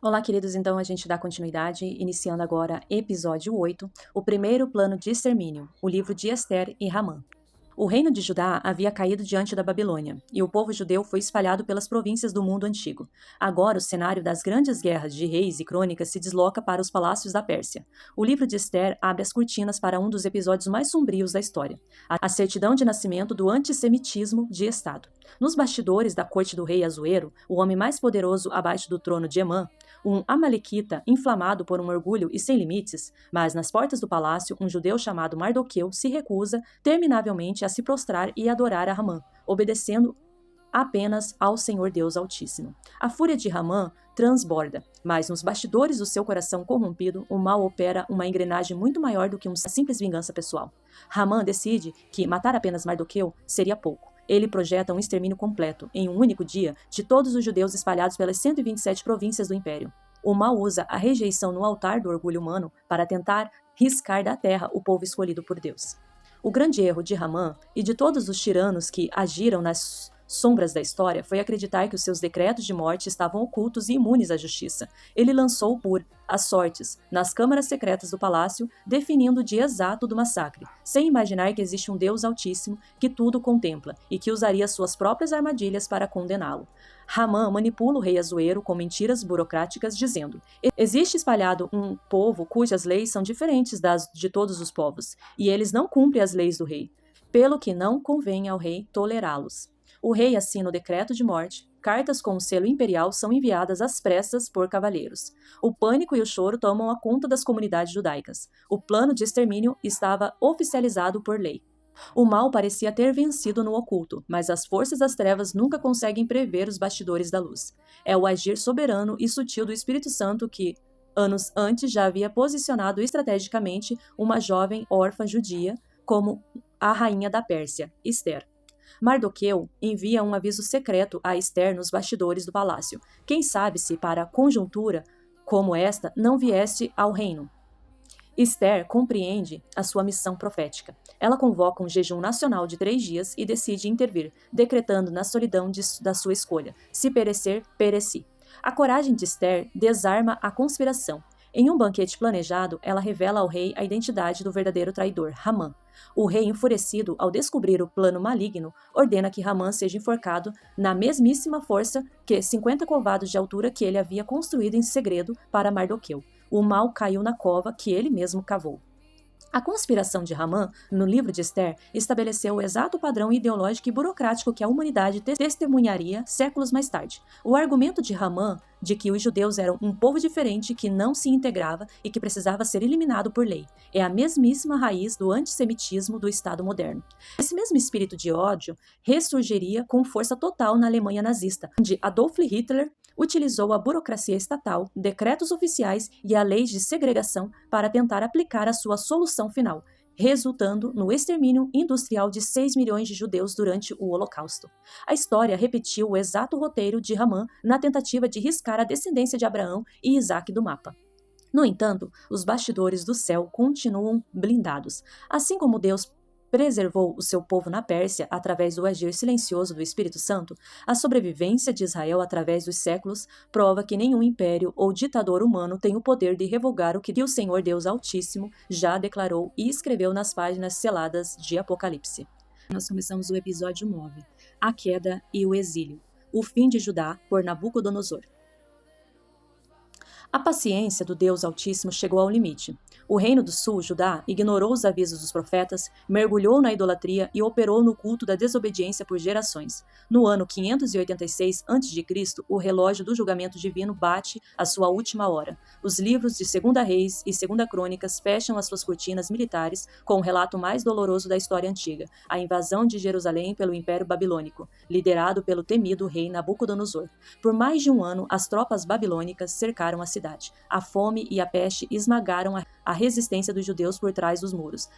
Olá, queridos. Então a gente dá continuidade, iniciando agora episódio 8, o primeiro plano de extermínio, o livro de Ester e Ramã. O reino de Judá havia caído diante da Babilônia, e o povo judeu foi espalhado pelas províncias do mundo antigo. Agora o cenário das grandes guerras de reis e crônicas se desloca para os palácios da Pérsia. O livro de Ester abre as cortinas para um dos episódios mais sombrios da história, a certidão de nascimento do antissemitismo de Estado. Nos bastidores da corte do rei Assuero, o homem mais poderoso abaixo do trono de Emã, um amalequita inflamado por um orgulho e sem limites, mas nas portas do palácio, um judeu chamado Mardoqueu se recusa terminavelmente a se prostrar e adorar a Ramã, obedecendo apenas ao Senhor Deus Altíssimo. A fúria de Ramã transborda, mas nos bastidores do seu coração corrompido, o mal opera uma engrenagem muito maior do que uma simples vingança pessoal. Ramã decide que matar apenas Mardoqueu seria pouco. Ele projeta um extermínio completo, em um único dia, de todos os judeus espalhados pelas 127 províncias do Império. O mal usa a rejeição no altar do orgulho humano para tentar riscar da terra o povo escolhido por Deus. O grande erro de Ramã e de todos os tiranos que agiram nas sombras da história foi acreditar que os seus decretos de morte estavam ocultos e imunes à justiça. Ele lançou por as sortes nas câmaras secretas do palácio, definindo o dia exato do massacre, sem imaginar que existe um Deus Altíssimo que tudo contempla e que usaria suas próprias armadilhas para condená-lo. Ramã manipula o rei Assuero com mentiras burocráticas, dizendo: existe espalhado um povo cujas leis são diferentes das de todos os povos, e eles não cumprem as leis do rei, pelo que não convém ao rei tolerá-los. O rei assina o decreto de morte. Cartas com o selo imperial são enviadas às pressas por cavalheiros. O pânico e o choro tomam a conta das comunidades judaicas. O plano de extermínio estava oficializado por lei. O mal parecia ter vencido no oculto, mas as forças das trevas nunca conseguem prever os bastidores da luz. É o agir soberano e sutil do Espírito Santo que, anos antes, já havia posicionado estrategicamente uma jovem órfã judia como a rainha da Pérsia, Ester. Mardoqueu envia um aviso secreto a Ester nos bastidores do palácio. Quem sabe se, para conjuntura como esta, não viesse ao reino. Ester compreende a sua missão profética. Ela convoca um jejum nacional de 3 dias e decide intervir, decretando na solidão da sua escolha: se perecer, pereci. A coragem de Ester desarma a conspiração. Em um banquete planejado, ela revela ao rei a identidade do verdadeiro traidor, Ramã. O rei, enfurecido ao descobrir o plano maligno, ordena que Ramã seja enforcado na mesmíssima força que 50 covados de altura que ele havia construído em segredo para Mardoqueu. O mal caiu na cova que ele mesmo cavou. A conspiração de Ramã, no livro de Ester, estabeleceu o exato padrão ideológico e burocrático que a humanidade testemunharia séculos mais tarde. O argumento de Ramã de que os judeus eram um povo diferente que não se integrava e que precisava ser eliminado por lei é a mesmíssima raiz do antissemitismo do Estado moderno. Esse mesmo espírito de ódio ressurgiria com força total na Alemanha nazista, onde Adolf Hitler utilizou a burocracia estatal, decretos oficiais e a lei de segregação para tentar aplicar a sua solução final, resultando no extermínio industrial de 6 milhões de judeus durante o Holocausto. A história repetiu o exato roteiro de Ramã na tentativa de riscar a descendência de Abraão e Isaque do mapa. No entanto, os bastidores do céu continuam blindados. Assim como Deus preservou o seu povo na Pérsia através do agir silencioso do Espírito Santo, a sobrevivência de Israel através dos séculos prova que nenhum império ou ditador humano tem o poder de revogar o que o Senhor Deus Altíssimo já declarou e escreveu nas páginas seladas de Apocalipse. Nós começamos o episódio 9, a queda e o exílio, o fim de Judá por Nabucodonosor. A paciência do Deus Altíssimo chegou ao limite. O reino do sul, Judá, ignorou os avisos dos profetas, mergulhou na idolatria e operou no culto da desobediência por gerações. No ano 586 a.C., o relógio do julgamento divino bate a sua última hora. Os livros de 2 Reis e 2 Crônicas fecham as suas cortinas militares com o relato mais doloroso da história antiga, a invasão de Jerusalém pelo Império Babilônico, liderado pelo temido rei Nabucodonosor. Por mais de um ano, as tropas babilônicas cercaram a cidade. A fome e a peste esmagaram a resistência dos judeus por trás dos muros.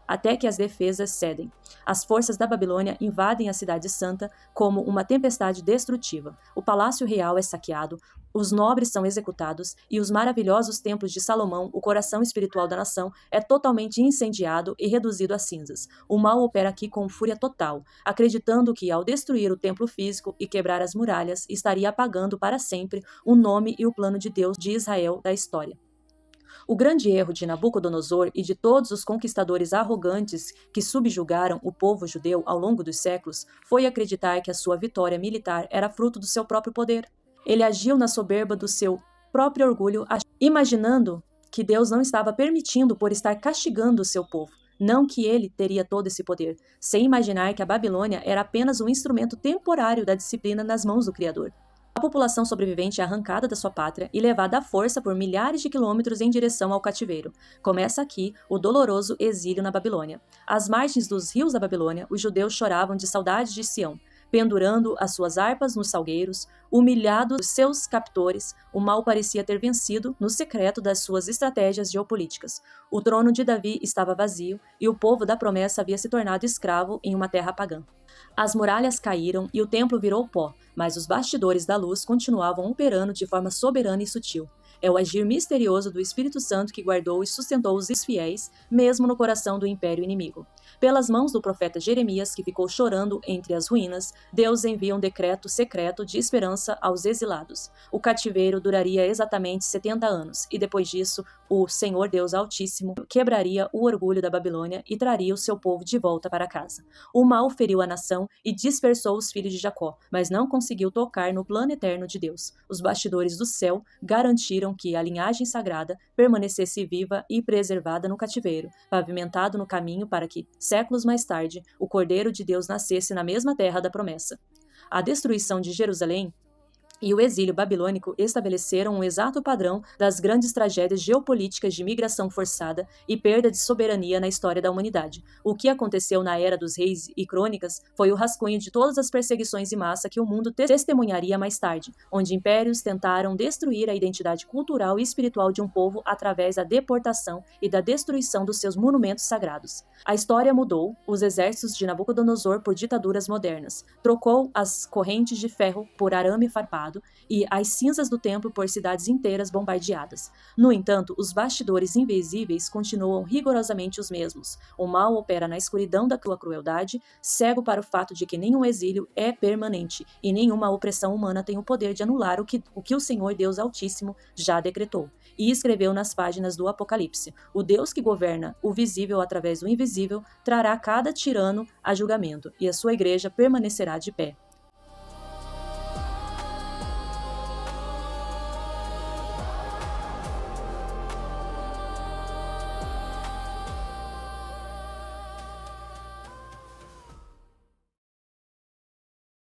até que as defesas cedem. As forças da Babilônia invadem a cidade santa como uma tempestade destrutiva. O palácio real é saqueado, os nobres são executados e os maravilhosos templos de Salomão, o coração espiritual da nação, é totalmente incendiado e reduzido a cinzas. O mal opera aqui com fúria total, acreditando que, ao destruir o templo físico e quebrar as muralhas, estaria apagando para sempre o nome e o plano de Deus de Israel da história. O grande erro de Nabucodonosor e de todos os conquistadores arrogantes que subjugaram o povo judeu ao longo dos séculos foi acreditar que a sua vitória militar era fruto do seu próprio poder. Ele agiu na soberba do seu próprio orgulho, imaginando que Deus não estava permitindo por estar castigando o seu povo. Não que ele teria todo esse poder, sem imaginar que a Babilônia era apenas um instrumento temporário da disciplina nas mãos do Criador. A população sobrevivente é arrancada da sua pátria e levada à força por milhares de quilômetros em direção ao cativeiro. Começa aqui o doloroso exílio na Babilônia. Às margens dos rios da Babilônia, os judeus choravam de saudade de Sião. Pendurando as suas harpas nos salgueiros, humilhados seus captores, o mal parecia ter vencido no secreto das suas estratégias geopolíticas. O trono de Davi estava vazio e o povo da promessa havia se tornado escravo em uma terra pagã. As muralhas caíram e o templo virou pó, mas os bastidores da luz continuavam operando de forma soberana e sutil. É o agir misterioso do Espírito Santo que guardou e sustentou os fiéis, mesmo no coração do império inimigo. Pelas mãos do profeta Jeremias, que ficou chorando entre as ruínas, Deus envia um decreto secreto de esperança aos exilados. O cativeiro duraria exatamente 70 anos, e depois disso, o Senhor Deus Altíssimo quebraria o orgulho da Babilônia e traria o seu povo de volta para casa. O mal feriu a nação e dispersou os filhos de Jacó, mas não conseguiu tocar no plano eterno de Deus. Os bastidores do céu garantiram que a linhagem sagrada permanecesse viva e preservada no cativeiro, pavimentado no caminho para que, séculos mais tarde, o Cordeiro de Deus nascesse na mesma terra da promessa. A destruição de Jerusalém e o exílio babilônico estabeleceram um exato padrão das grandes tragédias geopolíticas de migração forçada e perda de soberania na história da humanidade. O que aconteceu na Era dos Reis e Crônicas foi o rascunho de todas as perseguições em massa que o mundo testemunharia mais tarde, onde impérios tentaram destruir a identidade cultural e espiritual de um povo através da deportação e da destruição dos seus monumentos sagrados. A história mudou os exércitos de Nabucodonosor por ditaduras modernas, trocou as correntes de ferro por arame farpado e as cinzas do templo por cidades inteiras bombardeadas. No entanto, os bastidores invisíveis continuam rigorosamente os mesmos. O mal opera na escuridão da sua crueldade, cego para o fato de que nenhum exílio é permanente e nenhuma opressão humana tem o poder de anular o que o Senhor Deus Altíssimo já decretou. E escreveu nas páginas do Apocalipse: o Deus que governa o visível através do invisível trará cada tirano a julgamento, e a sua igreja permanecerá de pé.